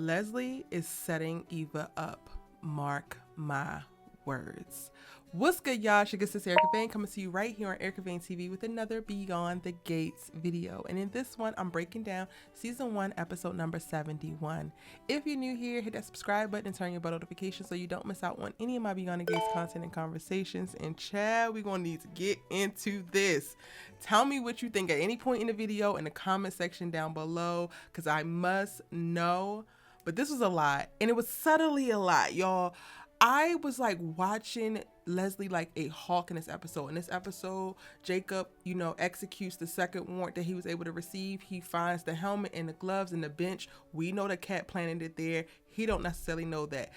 Leslie is setting Eva up. Mark my words. What's good, y'all? It's your good sis Erica Vane coming to you right here on Erica Vane TV with another Beyond the Gates video. And in this one, I'm breaking down season 1, episode number 71. If you're new here, hit that subscribe button and turn your bell notifications so you don't miss out on any of my Beyond the Gates content and conversations. And Chad, we're gonna need to get into this. Tell me what you think at any point in the video in the comment section down below, because I must know. But this was a lot, and it was subtly a lot, y'all. I was like watching Leslie like a hawk in this episode. In this episode, Jacob, executes the second warrant that he was able to receive. He finds the helmet and the gloves and the bench. We know the cat planted it there. He don't necessarily know that.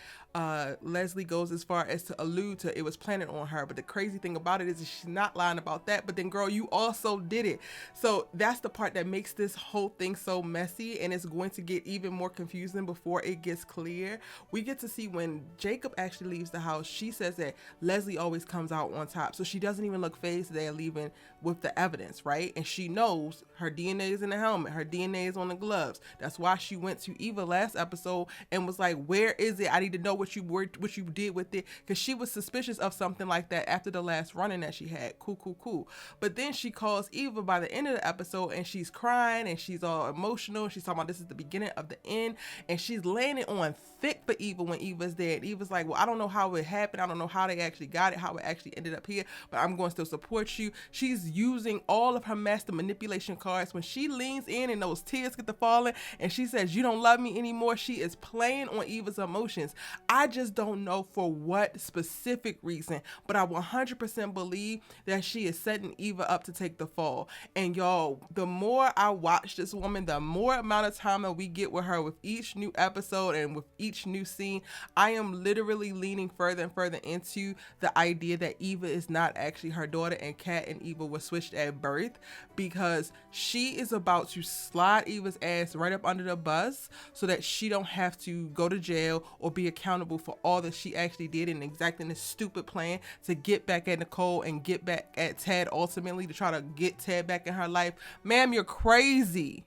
Leslie goes as far as to allude to it was planted on her. But the crazy thing about it is she's not lying about that. But then, girl, you also did it. So that's the part that makes this whole thing so messy. And it's going to get even more confusing before it gets clear. We get to see when Jacob actually leaves the house, she says that Leslie always comes out on top. So she doesn't even look phased. They're leaving with the evidence, right? And she knows her DNA is in the helmet. Her DNA is on the gloves. That's why she went to Eva last episode and was like, where is it? I need to know what you did with it, because she was suspicious of something like that after the last run-in that she had. Cool. But then she calls Eva by the end of the episode and she's crying and she's all emotional. She's talking about this is the beginning of the end, and she's laying it on thick for Eva when Eva's there. And Eva's like, well, I don't know how it happened. I don't know how they actually got it, how it actually ended up here, but I'm going to still support you. She's using all of her master manipulation cards. When she leans in and those tears get to falling and she says, you don't love me anymore, she is playing on Eva's emotions. I just don't know for what specific reason, but I 100% believe that she is setting Eva up to take the fall. And y'all, the more I watch this woman, the more amount of time that we get with her with each new episode and with each new scene, I am literally leaning further and further into the idea that Eva is not actually her daughter and Kat and Eva were switched at birth, because she is about to slide Eva's ass right up under the bus so that she don't have to go to jail or be accountable for all that she actually did in exacting this stupid plan to get back at Nicole and get back at Ted, ultimately to try to get Ted back in her life. Ma'am, you're crazy.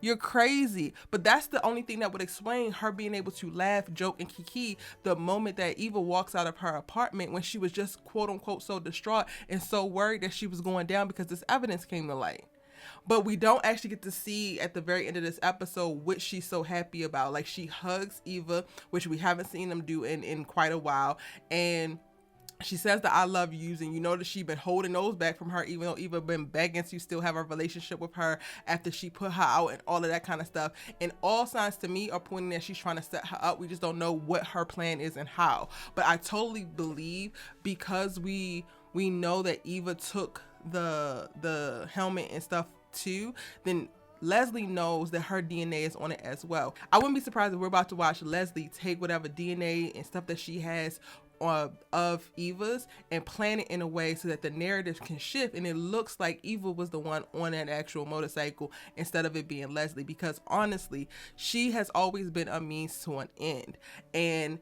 You're crazy. But that's the only thing that would explain her being able to laugh, joke, and kiki the moment that Eva walks out of her apartment, when she was just quote unquote so distraught and so worried that she was going down because this evidence came to light. But we don't actually get to see at the very end of this episode what she's so happy about. Like, she hugs Eva, which we haven't seen them do in quite a while, and she says that I love you, and you know that she's been holding those back from her, even though Eva been begging to still have a relationship with her after she put her out and all of that kind of stuff. And all signs to me are pointing that she's trying to set her up. We just don't know what her plan is and how. But I totally believe, because we know that Eva took the helmet and stuff too, then Leslie knows that her DNA is on it as well. I wouldn't be surprised if we're about to watch Leslie take whatever DNA and stuff that she has of Eva's and plan it in a way so that the narrative can shift and it looks like Eva was the one on that actual motorcycle instead of it being Leslie, because honestly, she has always been a means to an end. And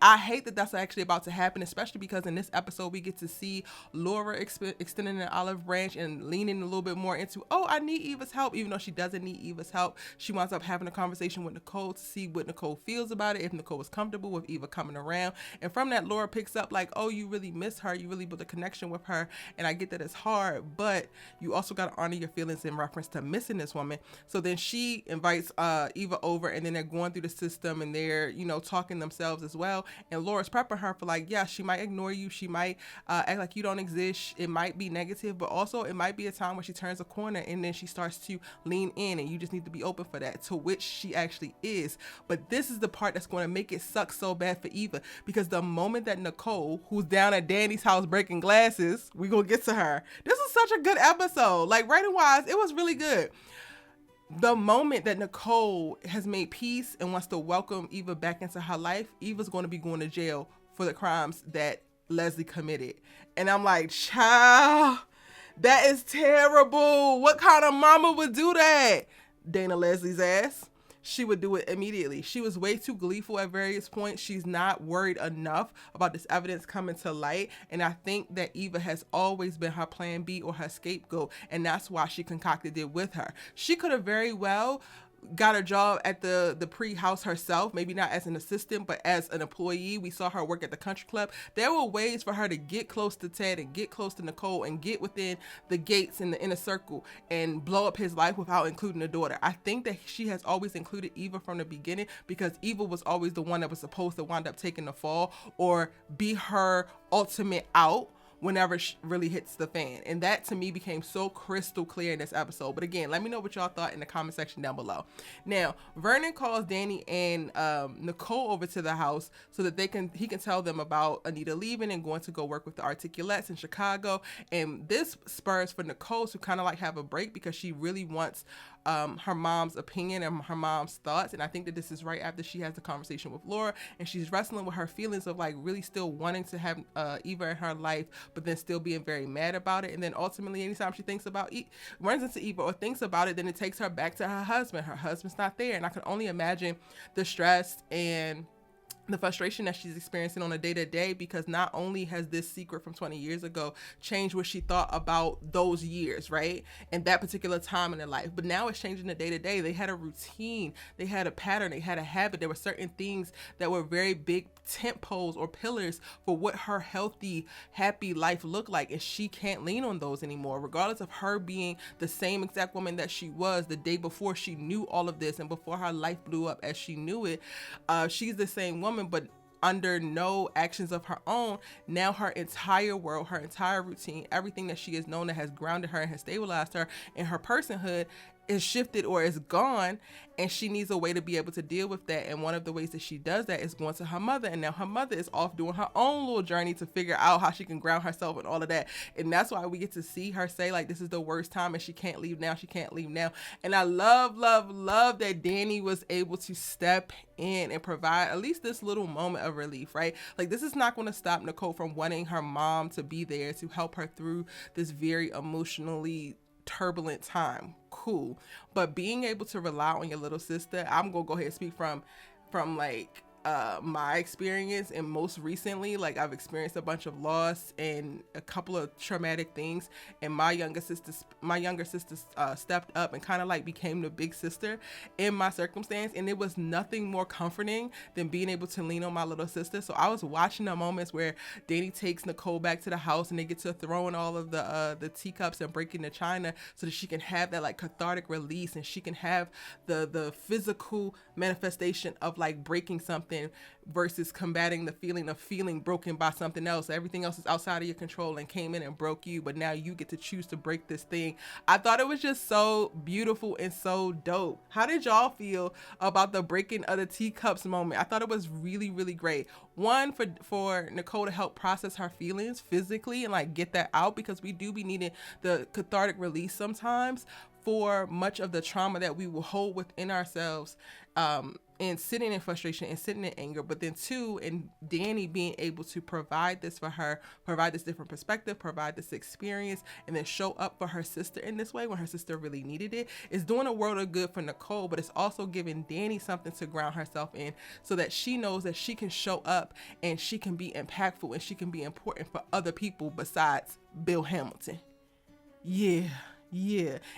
I hate that that's actually about to happen, especially because in this episode we get to see Laura extending an olive branch and leaning a little bit more into, oh, I need Eva's help, even though she doesn't need Eva's help. She winds up having a conversation with Nicole to see what Nicole feels about it, if Nicole is comfortable with Eva coming around. And from that, Laura picks up like, oh, you really miss her, you really built a connection with her, and I get that it's hard, but you also got to honor your feelings in reference to missing this woman. So then she invites Eva over, and then they're going through the system and they're talking themselves as well, and Laura's prepping her for like, yeah, she might ignore you, she might act like you don't exist, it might be negative, but also it might be a time when she turns a corner and then she starts to lean in, and you just need to be open for that, to which she actually is. But this is the part that's going to make it suck so bad for Eva, because the moment that Nicole, who's down at Dani's house breaking glasses, we gonna get to her, this is such a good episode, like writing wise, it was really good. The moment that Nicole has made peace and wants to welcome Eva back into her life, Eva's going to be going to jail for the crimes that Leslie committed. And I'm like, child, that is terrible. What kind of mama would do that? Dana Leslie's ass. She would do it immediately. She was way too gleeful at various points. She's not worried enough about this evidence coming to light. And I think that Eva has always been her plan B or her scapegoat. And that's why she concocted it with her. She could have very well got a job at the Dupree house herself, maybe not as an assistant, but as an employee. We saw her work at the country club. There were ways for her to get close to Ted and get close to Nicole and get within the gates in the inner circle and blow up his life without including the daughter. I think that she has always included Eva from the beginning, because Eva was always the one that was supposed to wind up taking the fall or be her ultimate out whenever she really hits the fan. And that to me became so crystal clear in this episode. But again, let me know what y'all thought in the comment section down below. Now, Vernon calls Dani and Nicole over to the house so that he can tell them about Anita leaving and going to go work with the Articulates in Chicago. And this spurs for Nicole to kind of like have a break, because she really wants her mom's opinion and her mom's thoughts. And I think that this is right after she has the conversation with Laura, and she's wrestling with her feelings of like really still wanting to have Eva in her life, but then still being very mad about it. And then ultimately, anytime she thinks about runs into Eva or thinks about it, then it takes her back to her husband. Her husband's not there, and I can only imagine the stress and the frustration that she's experiencing on a day-to-day, because not only has this secret from 20 years ago changed what she thought about those years, right, and that particular time in her life, but now it's changing the day-to-day. They had a routine, they had a pattern, they had a habit. There were certain things that were very big tent poles or pillars for what her healthy, happy life looked like, and she can't lean on those anymore, regardless of her being the same exact woman that she was the day before she knew all of this and before her life blew up as she knew it. She's the same woman, but under no actions of her own. Now her entire world, her entire routine, everything that she has known that has grounded her and has stabilized her in her personhood is shifted or is gone, and she needs a way to be able to deal with that. And one of the ways that she does that is going to her mother, and now her mother is off doing her own little journey to figure out how she can ground herself and all of that. And that's why we get to see her say like, this is the worst time and she can't leave now, she can't leave now. And I love that Dani was able to step in and provide at least this little moment of relief, right? Like, this is not going to stop Nicole from wanting her mom to be there to help her through this very emotionally turbulent time. Cool. But being able to rely on your little sister, I'm gonna go ahead and speak from like my experience, and most recently, like, I've experienced a bunch of loss and a couple of traumatic things, and my younger sister stepped up and kind of like became the big sister in my circumstance, and it was nothing more comforting than being able to lean on my little sister. So I was watching the moments where Dani takes Nicole back to the house and they get to throwing all of the teacups and breaking the china so that she can have that like cathartic release, and she can have the physical manifestation of like breaking something versus combating the feeling of feeling broken by something else. Everything else is outside of your control and came in and broke you, but now you get to choose to break this thing. I thought it was just so beautiful and so dope. How did y'all feel about the breaking of the teacups moment? I thought it was really, really great. One, for Nicole to help process her feelings physically and like get that out, because we do be needing the cathartic release sometimes for much of the trauma that we will hold within ourselves, and sitting in frustration and sitting in anger. But then two, and Dani being able to provide this for her, provide this different perspective, provide this experience, and then show up for her sister in this way when her sister really needed it, is doing a world of good for Nicole, but it's also giving Dani something to ground herself in, so that she knows that she can show up and she can be impactful and she can be important for other people besides Bill Hamilton. Yeah.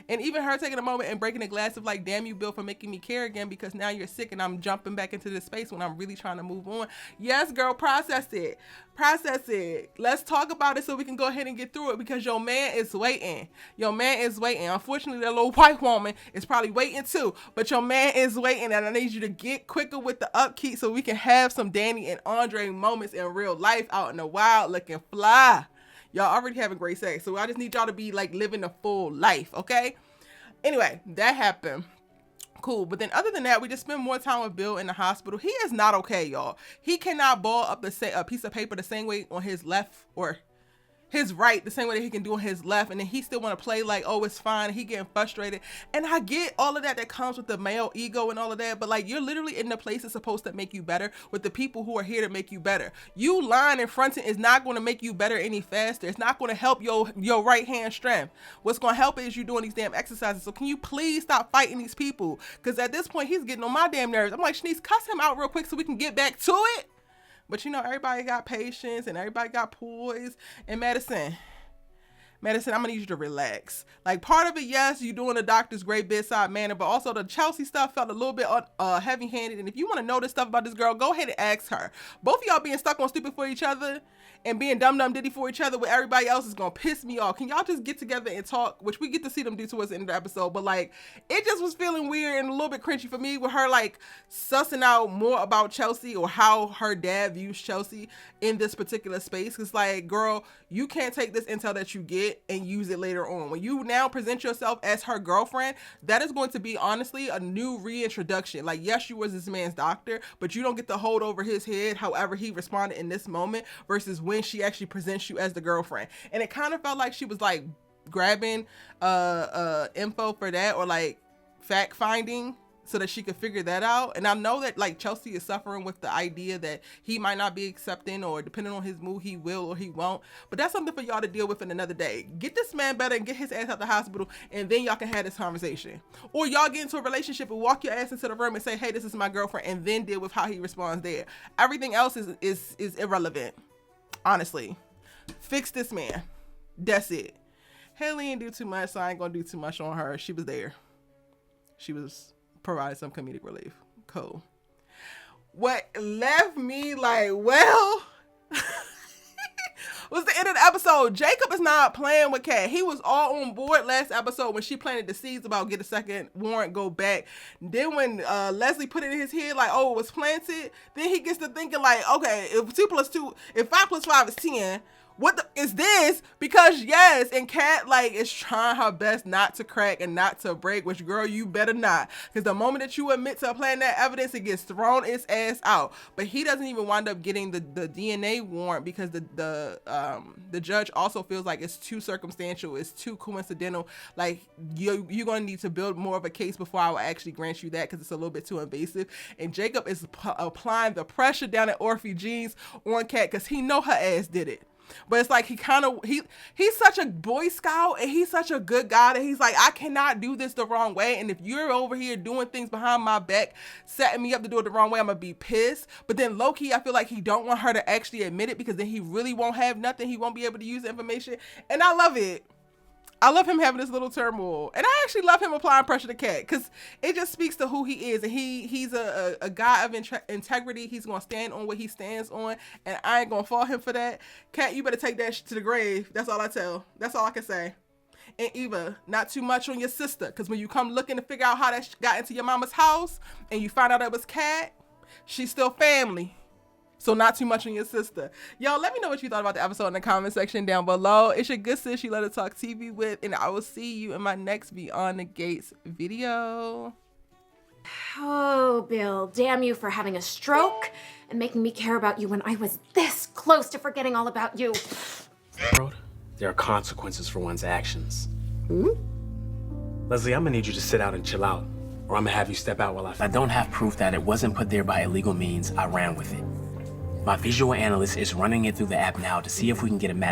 And even her taking a moment and breaking a glass of like, damn you, Bill, for making me care again, because now you're sick and I'm jumping back into this space when I'm really trying to move on. Yes, girl, process it. Let's talk about it so we can go ahead and get through it, because your man is waiting. Unfortunately, that little white woman is probably waiting too, but your man is waiting, and I need you to get quicker with the upkeep so we can have some Dani and Andre moments in real life out in the wild looking fly. Y'all already having great sex, so I just need y'all to be like living a full life, okay? Anyway, that happened. Cool. But then other than that, we just spend more time with Bill in the hospital. He is not okay, y'all. He cannot ball up a piece of paper the same way on his left or his right, the same way that he can do on his left, and then he still want to play like, oh, it's fine. He getting frustrated, and I get all of that comes with the male ego and all of that, but like, you're literally in the place that's supposed to make you better with the people who are here to make you better. You lying and fronting is not going to make you better any faster. It's not going to help your right hand strength. What's going to help is you doing these damn exercises. So can you please stop fighting these people? Because at this point, he's getting on my damn nerves. I'm like, Shanice, cuss him out real quick so we can get back to it. But you know, everybody got patience and everybody got poise and medicine. Madison, I'm gonna need you to relax. Like, part of it, yes, you doing the doctor's great bedside manner, but also the Chelsea stuff felt a little bit heavy-handed. And if you want to know this stuff about this girl, go ahead and ask her. Both of y'all being stuck on stupid for each other and being dumb diddy for each other with everybody else is gonna piss me off. Can y'all just get together and talk? Which we get to see them do towards the end of the episode, but like, it just was feeling weird and a little bit cringy for me with her like sussing out more about Chelsea or how her dad views Chelsea in this particular space. Cause like, girl, you can't take this intel that you get and use it later on. When you now present yourself as her girlfriend, that is going to be honestly a new reintroduction. Like, yes, you was this man's doctor, but you don't get to hold over his head however he responded in this moment versus when she actually presents you as the girlfriend. And it kind of felt like she was like grabbing info for that, or like fact finding, so that she could figure that out. And I know that like Chelsea is suffering with the idea that he might not be accepting, or depending on his mood, he will or he won't. But that's something for y'all to deal with in another day. Get this man better and get his ass out the hospital, and then y'all can have this conversation. Or y'all get into a relationship and walk your ass into the room and say, hey, this is my girlfriend, and then deal with how he responds there. Everything else is irrelevant. Honestly, fix this man. That's it. Haley didn't do too much, so I ain't gonna do too much on her. She was there. She was providing some comedic relief. Cool. What left me like, well, was the end of the episode. Jacob is not playing with Kat. He was all on board last episode when she planted the seeds about get a second warrant, go back. Then when Leslie put it in his head like, oh, it was planted, then he gets to thinking like, okay, if 5 plus 5 is 10, what is this? Because yes, and Kat like is trying her best not to crack and not to break, which girl, you better not. Because the moment that you admit to planting that evidence, it gets thrown its ass out. But he doesn't even wind up getting the DNA warrant because the judge also feels like it's too circumstantial, it's too coincidental. Like you're gonna need to build more of a case before I will actually grant you that, because it's a little bit too invasive. And Jacob is applying the pressure down at Orphe Jeans on Kat because he know her ass did it. But it's like he's such a Boy Scout and he's such a good guy that he's like, I cannot do this the wrong way. And if you're over here doing things behind my back, setting me up to do it the wrong way, I'm gonna be pissed. But then low-key, I feel like he don't want her to actually admit it, because then he really won't have nothing. He won't be able to use the information. And I love it. I love him having this little turmoil. And I actually love him applying pressure to Kat, because it just speaks to who he is. And he's a guy of integrity. He's going to stand on what he stands on. And I ain't going to fault him for that. Kat, you better take that to the grave. That's all I tell. That's all I can say. And Eva, not too much on your sister, because when you come looking to figure out how that got into your mama's house and you find out it was Kat, she's still family. So not too much on your sister. Y'all, let me know what you thought about the episode in the comment section down below. It's your good sis, you let her talk TV with, and I will see you in my next Beyond the Gates video. Oh, Bill, damn you for having a stroke and making me care about you when I was this close to forgetting all about you. There are consequences for one's actions. Leslie, I'm gonna need you to sit out and chill out, or I'm gonna have you step out while I don't have proof that it wasn't put there by illegal means. I ran with it. My visual analyst is running it through the app now to see if we can get a match